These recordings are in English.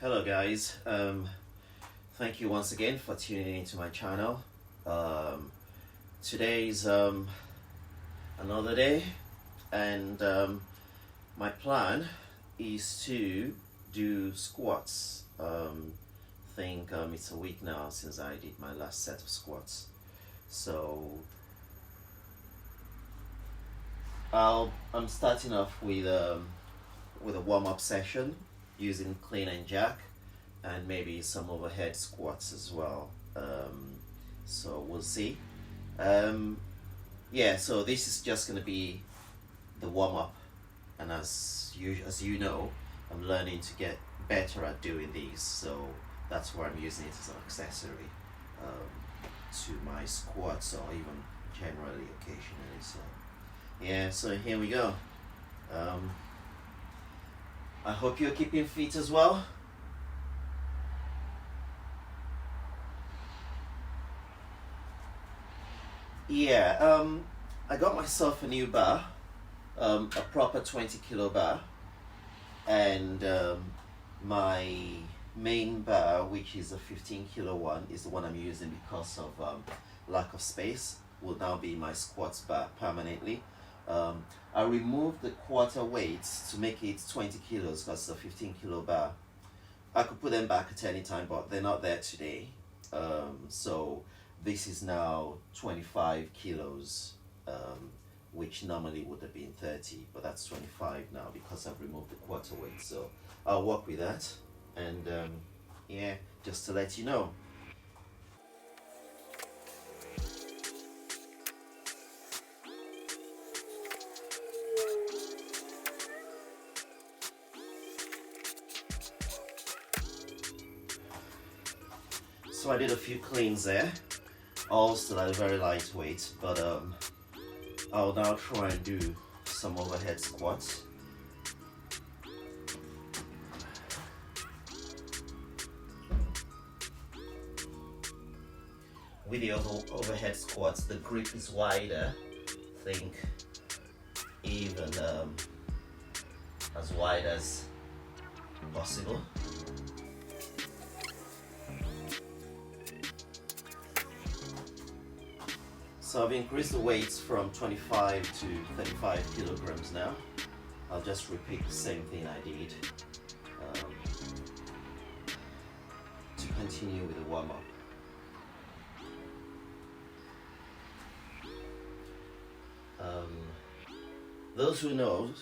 Hello guys, thank you once again for tuning into my channel. Today's another day, and my plan is to do squats. Think it's a week now since I did my last set of squats, so I'm starting off with a warm-up session using clean and jack, and maybe some overhead squats as well. So we'll see. Yeah, so this is just going to be the warm-up, and as you know, I'm learning to get better at doing these, so that's why I'm using it as an accessory to my squats, or even generally occasionally. So yeah, so here we go. I hope you're keeping fit as well. Yeah, I got myself a new bar, a proper 20 kilo bar, and my main bar, which is a 15 kilo one, is the one I'm using because of lack of space, will now be my squats bar permanently. I removed the quarter weights to make it 20 kilos because it's a 15 kilo bar. I could put them back at any time, but they're not there today. So this is now 25 kilos, which normally would have been 30, but that's 25 now because I've removed the quarter weight. So I'll work with that, and yeah, just to let you know. So I did a few cleans there, all still at a very lightweight, but I'll now try and do some overhead squats. With the overhead squats, the grip is wider. Think even as wide as possible. So I've increased the weights from 25 to 35 kilograms now. I'll just repeat the same thing I did to continue with the warm-up. Those who know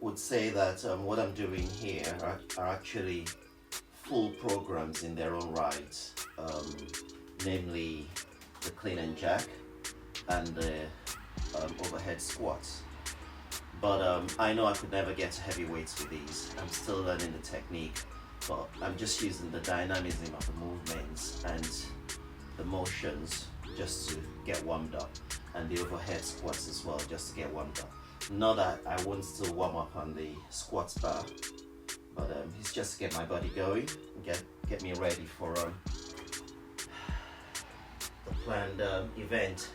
would say that what I'm doing here are actually full programs in their own right, namely the clean and jack and the overhead squats. But I know I could never get to heavy weights with these. I'm still learning the technique, but I'm just using the dynamism of the movements and the motions just to get warmed up, and the overhead squats as well, just to get warmed up. Not that I won't still warm up on the squats bar, but it's just to get my body going, get me ready for the planned event.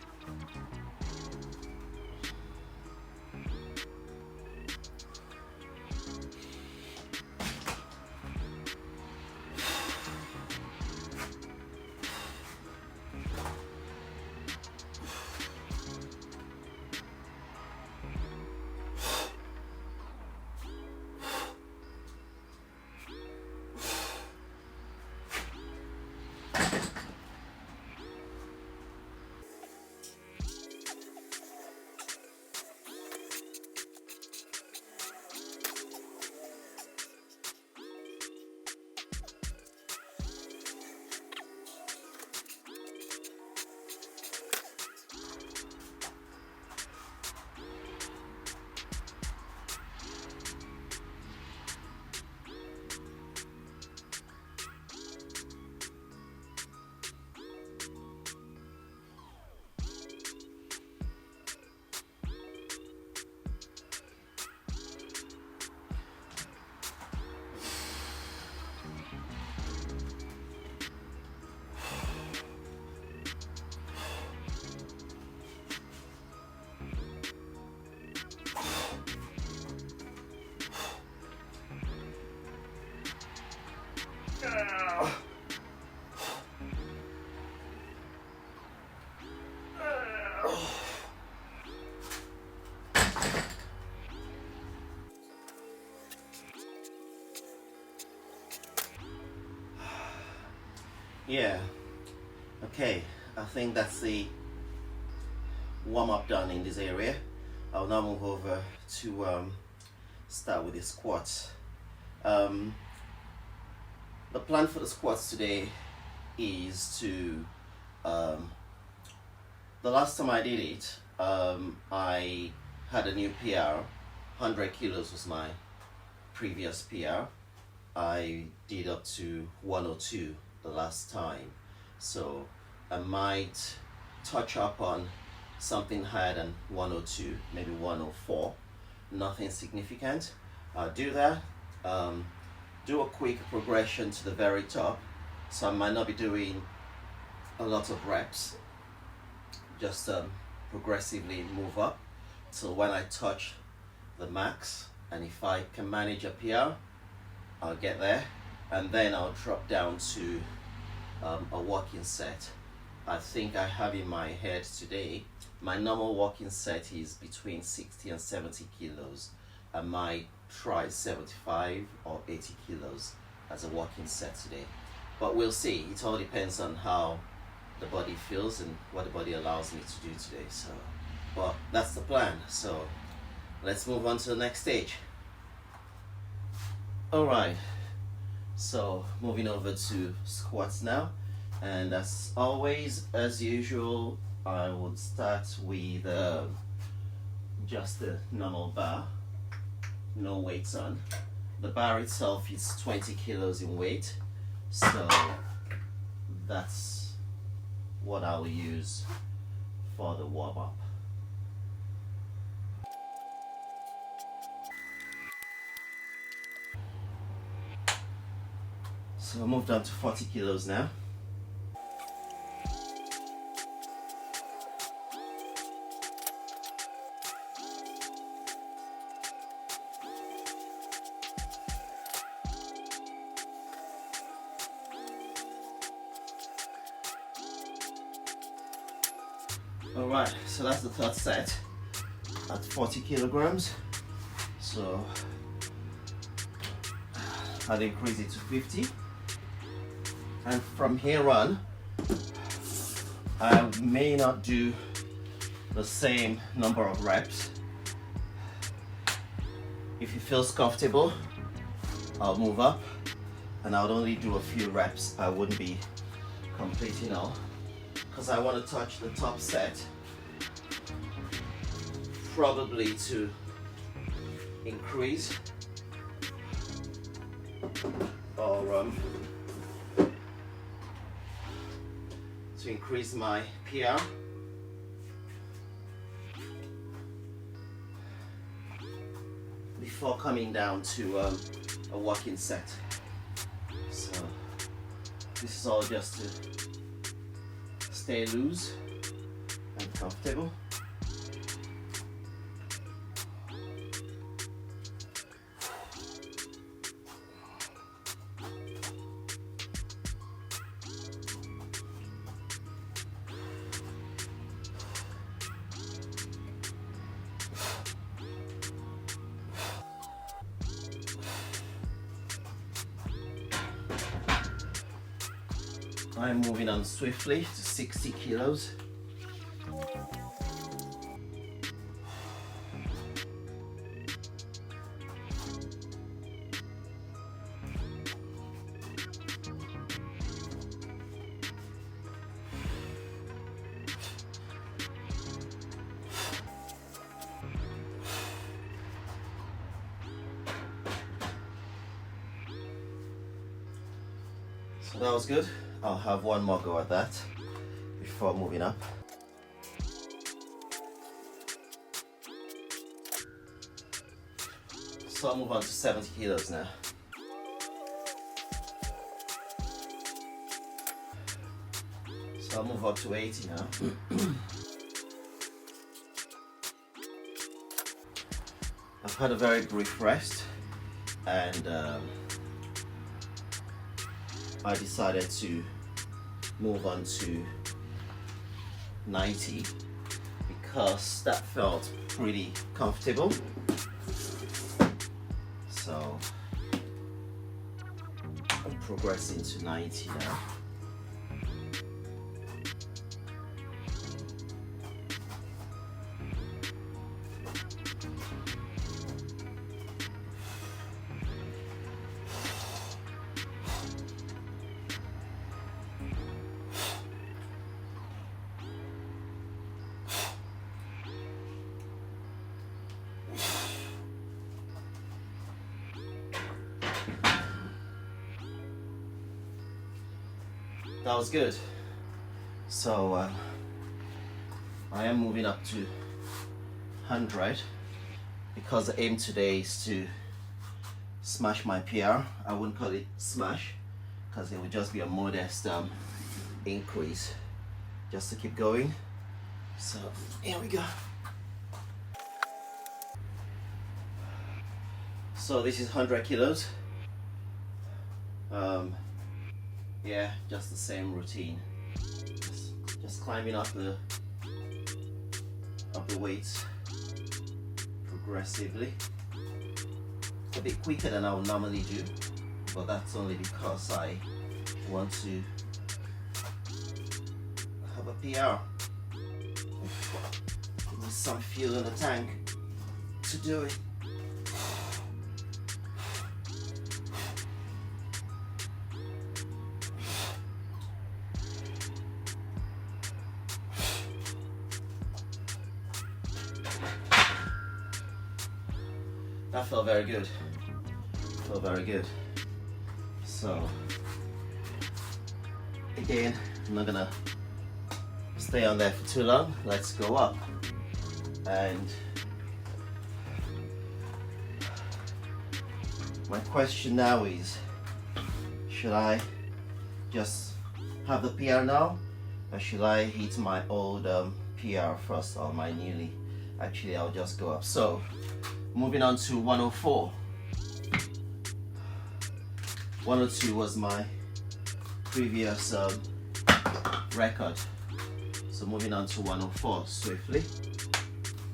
Yeah, okay, I think that's the warm-up done in this area. I'll now move over to start with the squats. Um, the plan for the squats today is to the last time I did it, I had a new PR. 100 kilos was my previous PR. I did up to 102 the last time, so I might touch up on something higher than 102, maybe 104. Nothing significant. I'll do that. Do a quick progression to the very top, so I might not be doing a lot of reps, just progressively move up till when I touch the max, and if I can manage a PR, I'll get there, and then I'll drop down to a walking set. I think I have in my head today, my normal walking set is between 60 and 70 kilos. I might try 75 or 80 kilos as a walking set today, but we'll see. It all depends on how the body feels and what the body allows me to do today. So, but that's the plan. So let's move on to the next stage. All right, so moving over to squats now, and as always, as usual, I would start with just the normal bar, no weights on. The bar itself is 20 kilos in weight, so that's what I'll use for the warm-up. So I moved on to 40 kilos now. Alright, so that's the third set at 40 kilograms. So I'll increase it to 50. And from here on, I may not do the same number of reps. If it feels comfortable, I'll move up, and I would only do a few reps. I wouldn't be completing all, because I want to touch the top set, probably to increase or to increase my PR. Before coming down to a walking set. So this is all just to stay loose and comfortable. I'm moving on swiftly to 60 kilos. So that was good. I'll have one more go at that before moving up. So I'll move on to 70 kilos now. So I'll move up to 80 now. I've had a very brief rest, and I decided to move on to 90 because that felt pretty comfortable. So I'm progressing to 90 now. that was good. So I am moving up to 100 because the aim today is to smash my PR. I wouldn't call it smash because it would just be a modest increase just to keep going. So here we go. So this is 100 kilos. Yeah, just the same routine. Just climbing up the weights progressively. A bit quicker than I would normally do, but that's only because I want to have a PR. Give me some fuel in the tank to do it. That felt very good. Felt very good. So again, I'm not gonna stay on there for too long. Let's go up. And my question now is, should I just have the PR now, or should I hit my old PR first, or my newly? Actually, I'll just go up. So moving on to 104. 102 was my previous record. So moving on to 104 swiftly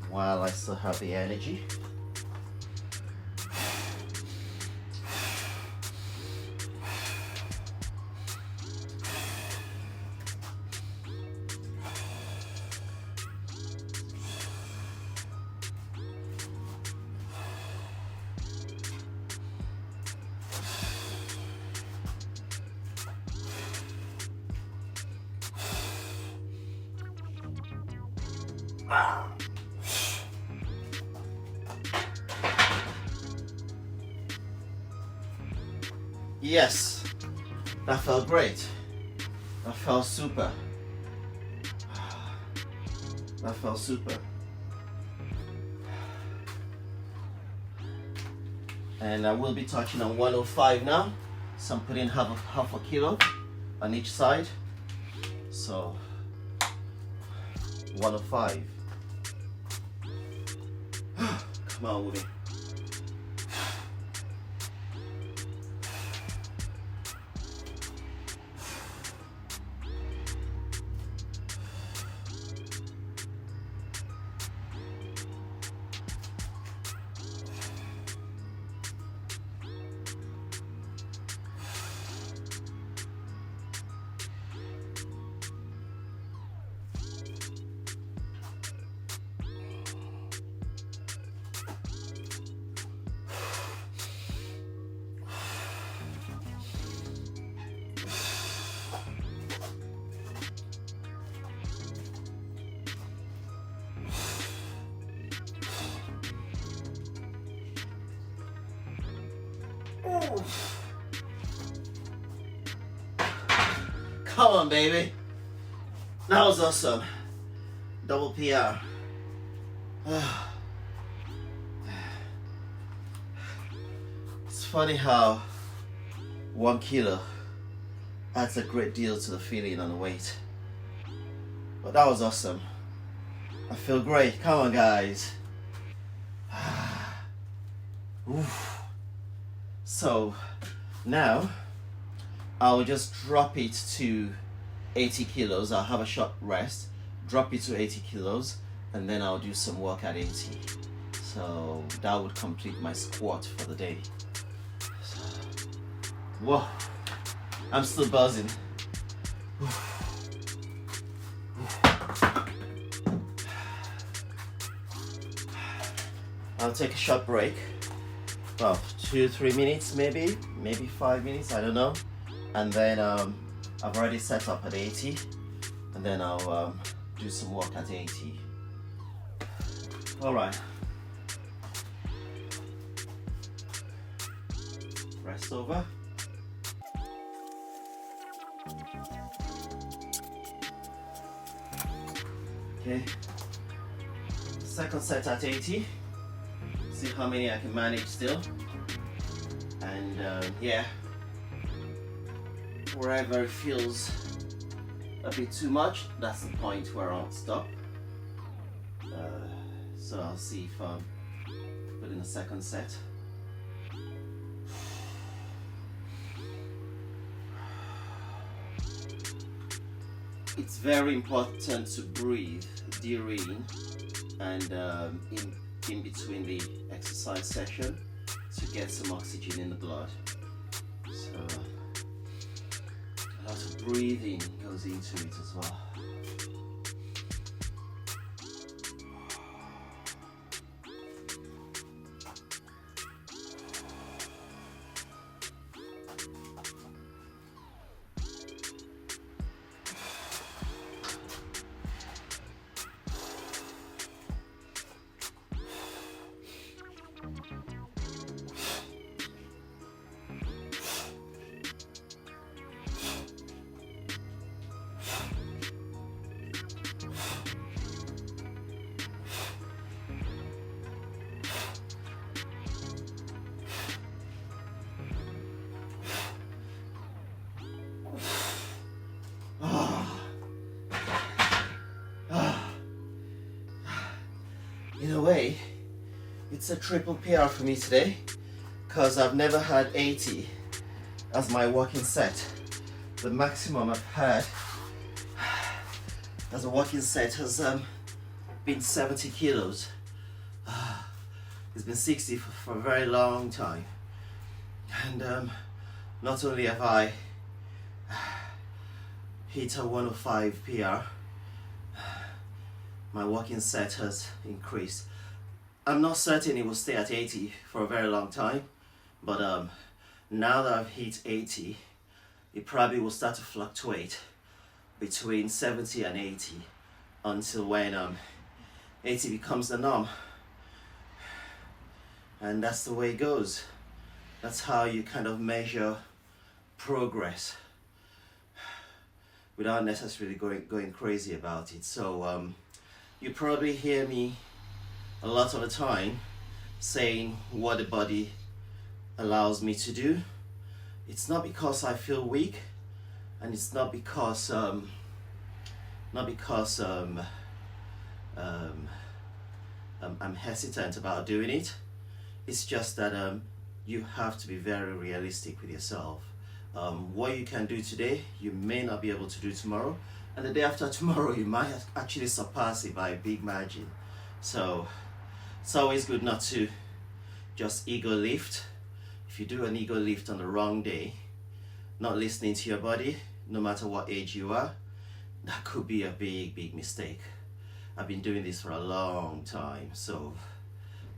while I still have the energy. Yes, that felt great. That felt super. That felt super. And I will be touching on 105 now. So I'm putting half a kilo on each side. So 105. Come on with it. Come on, baby. That was awesome. Double PR. It's funny how 1 kilo adds a great deal to the feeling on the weight. But that was awesome. I feel great. Come on, guys. So now I'll just drop it to 80 kilos. I'll have a short rest, drop it to 80 kilos, and then I'll do some work at 80. So that would complete my squat for the day. So, whoa, I'm still buzzing. I'll take a short break. Well, 2-3 minutes, maybe 5 minutes, I don't know. And then I've already set up at 80, and then I'll do some work at 80. All right. Rest over. Okay, second set at 80. See how many I can manage still. And yeah, wherever it feels a bit too much, that's the point where I'll stop. So I'll see if put in a second set. It's very important to breathe during and in between the exercise session to get some oxygen in the blood. So a lot of breathing goes into it as well. In a way, it's a triple PR for me today because I've never had 80 as my working set. The maximum I've had as a working set has been 70 kilos. It's been 60 for a very long time. And not only have I hit a 105 PR, my working set has increased. I'm not certain it will stay at 80 for a very long time, but now that I've hit 80, it probably will start to fluctuate between 70 and 80 until when 80 becomes the norm. And that's the way it goes. That's how you kind of measure progress without necessarily going crazy about it. So you probably hear me a lot of the time saying what the body allows me to do. It's not because I feel weak, and it's not because I'm hesitant about doing it. It's just that you have to be very realistic with yourself. What you can do today, you may not be able to do tomorrow, and the day after tomorrow you might actually surpass it by a big margin. So it's always good not to just ego lift. If you do an ego lift on the wrong day, not listening to your body, no matter what age you are, that could be a big mistake. I've been doing this for a long time, so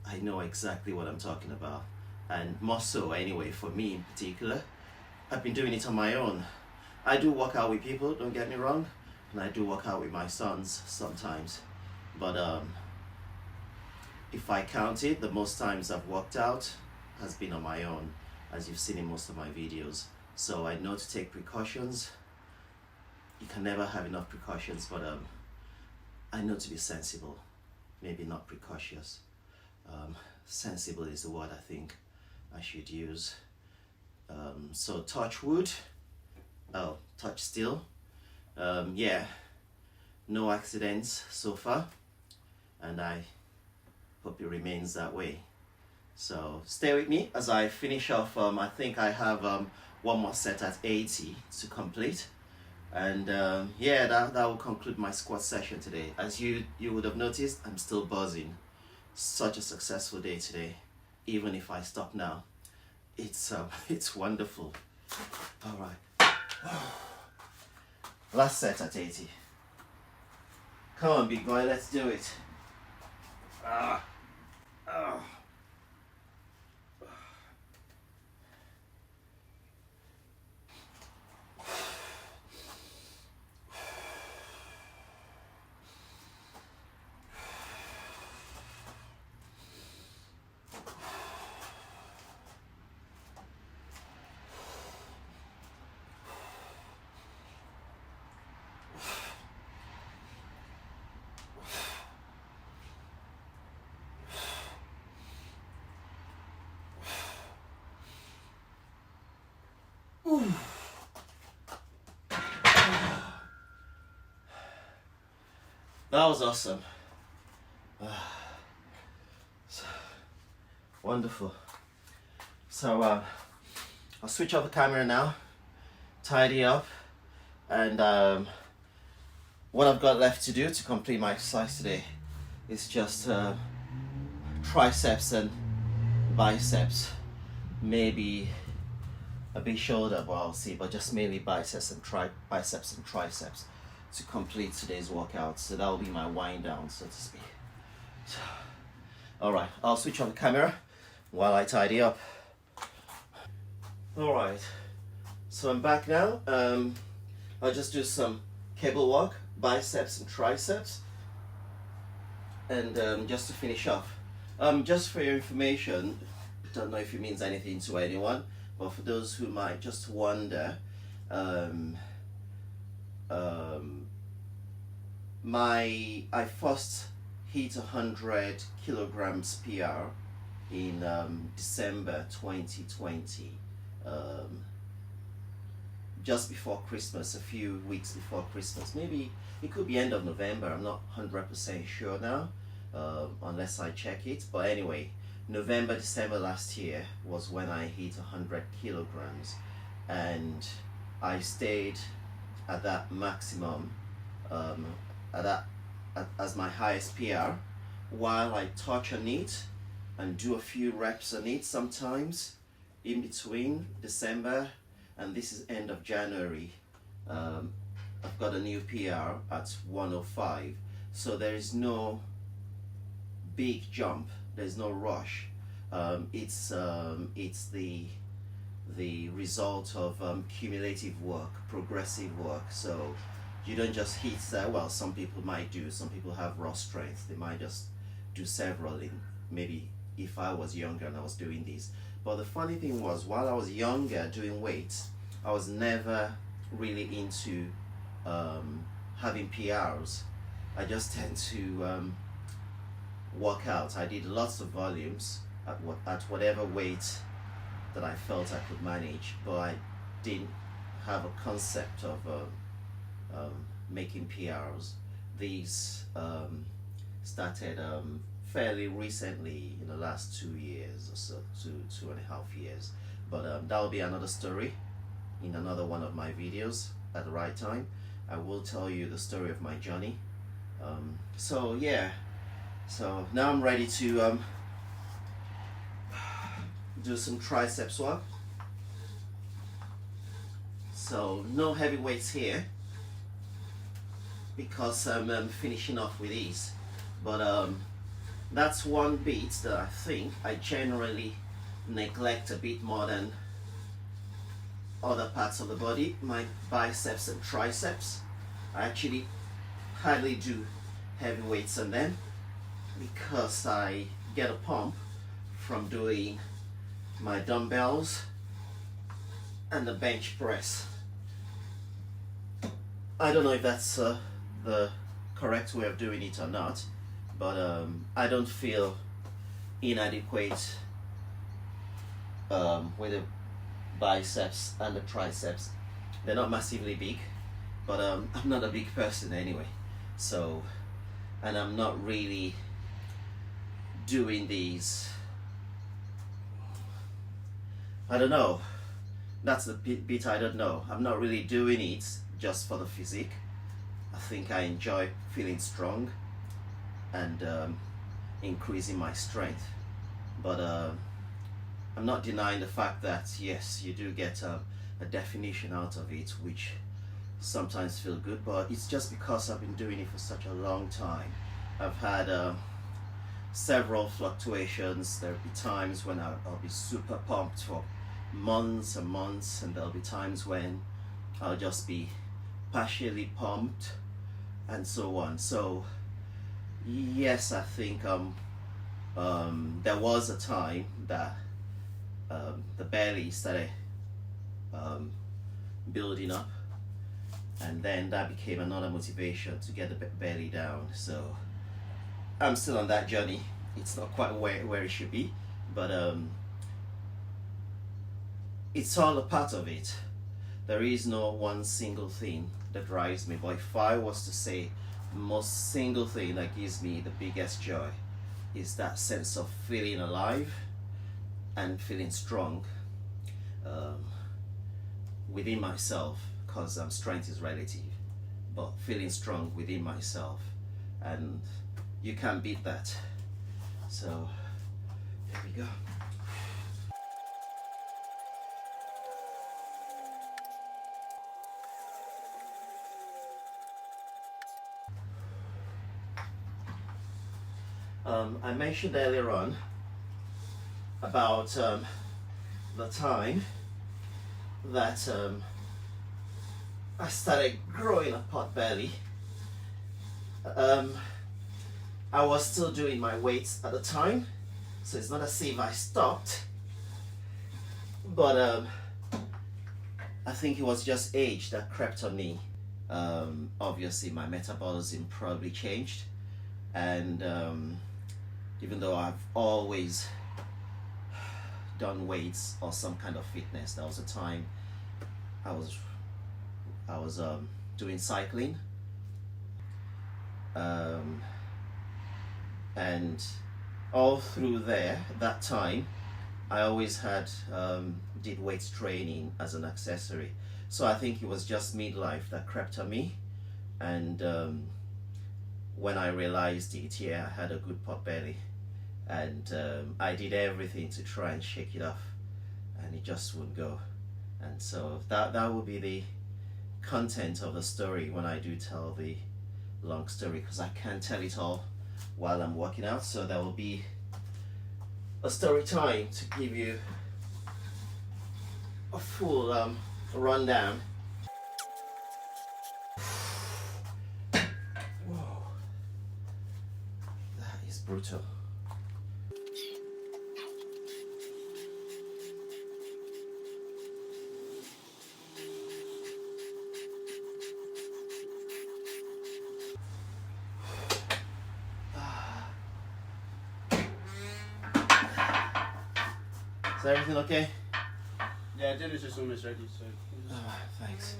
I know exactly what I'm talking about. And more so anyway, for me in particular, I've been doing it on my own. I do work out with people, don't get me wrong, and I do work out with my sons sometimes. But if I count it, the most times I've worked out has been on my own, as you've seen in most of my videos. So I know to take precautions. You can never have enough precautions, but I know to be sensible, maybe not precautious. Sensible is the word I think I should use. So touch wood, touch steel. Yeah, no accidents so far, and I hope it remains that way. So stay with me as I finish off. I think I have one more set at 80 to complete, and yeah, that will conclude my squat session today. As you would have noticed, I'm still buzzing. Such a successful day today, even if I stop now. It's wonderful. All right, last set at 80. Come on, big boy, let's do it. That was awesome. Wonderful. So I'll switch off the camera now, tidy up, and what I've got left to do to complete my exercise today is just triceps and biceps, maybe a big shoulder, but I'll see, but just mainly biceps and triceps to complete today's workout. So that'll be my wind down, so to speak. So, all right, I'll switch on the camera while I tidy up. All right, so I'm back now. I'll just do some cable walk, biceps and triceps, and just to finish off, just for your information, don't know if it means anything to anyone, but for those who might just wonder, I first hit 100 kilograms PR in December 2020, just before Christmas, a few weeks before Christmas. Maybe it could be end of November, I'm not 100% sure now, unless I check it. But anyway, November, December last year was when I hit 100 kilograms, and I stayed at that maximum, as my highest PR, while I touch on it and do a few reps on it sometimes in between December and this is end of January. I've got a new PR at 105, so there is no big jump, there's no rush. It's the result of cumulative work, progressive work. So you don't just hit that. Well, some people might do, some people have raw strength, they might just do several in, maybe if I was younger and I was doing this. But the funny thing was, while I was younger doing weights, I was never really into having PRs. I just tend to work out. I did lots of volumes at whatever weight that I felt I could manage, but I didn't have a concept of making PRs. These started fairly recently, in the last 2 years or so, two and a half years. But that will be another story in another one of my videos at the right time. I will tell you the story of my journey. So yeah, so now I'm ready to do some triceps work. So no heavy weights here because I'm finishing off with these, but that's one bit that I think I generally neglect a bit more than other parts of the body, my biceps and triceps. I actually hardly do heavy weights on them because I get a pump from doing my dumbbells and the bench press. I don't know if that's the correct way of doing it or not, but I don't feel inadequate with the biceps and the triceps. They're not massively big, but I'm not a big person anyway, so, and I'm not really doing these, I don't know, that's the bit I don't know. I'm not really doing it just for the physique. I think I enjoy feeling strong and increasing my strength, but I'm not denying the fact that yes, you do get a definition out of it, which sometimes feel good, but it's just because I've been doing it for such a long time. I've had several fluctuations. There'll be times when I'll be super pumped for months and months, and there'll be times when I'll just be partially pumped and so on. So yes, I think there was a time that the belly started building up, and then that became another motivation to get the belly down. So I'm still on that journey. It's not quite where it should be, but it's all a part of it. there is no one single thing that drives me, but if I was to say most single thing that gives me the biggest joy is that sense of feeling alive and feeling strong within myself, because strength is relative, but feeling strong within myself, and you can't beat that. So here we go. I mentioned earlier on about the time that I started growing a pot belly. I was still doing my weights at the time, so it's not as if I stopped, but I think it was just age that crept on me. Obviously my metabolism probably changed, and even though I've always done weights or some kind of fitness, there was a time I was doing cycling, and all through that time I always had did weights training as an accessory. So I think it was just midlife that crept on me, and when I realized it, yeah, I had a good pot belly, and I did everything to try and shake it off, and it just wouldn't go. And so that will be the content of the story when I do tell the long story, because I can't tell it all while I'm working out. So there will be a story time to give you a full rundown. Whoa, that is brutal. Is everything okay? Yeah, dinner's just almost ready, so. Thanks.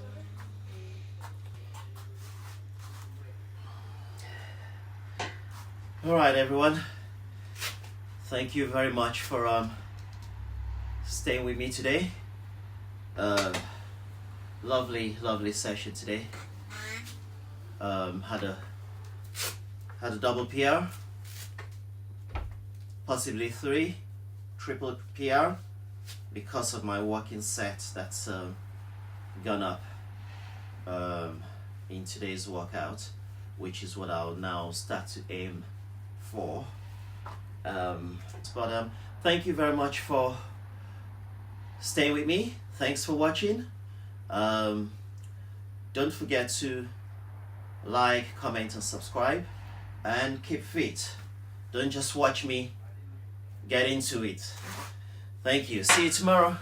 All right, everyone. Thank you very much for staying with me today. Lovely session today. Had a double PR, possibly 3, triple PR, because of my walking set that's gone up in today's workout, which is what I'll now start to aim for. But thank you very much for staying with me. Thanks for watching. Don't forget to like, comment and subscribe, and keep fit. Don't just watch me, get into it. Thank you. See you tomorrow.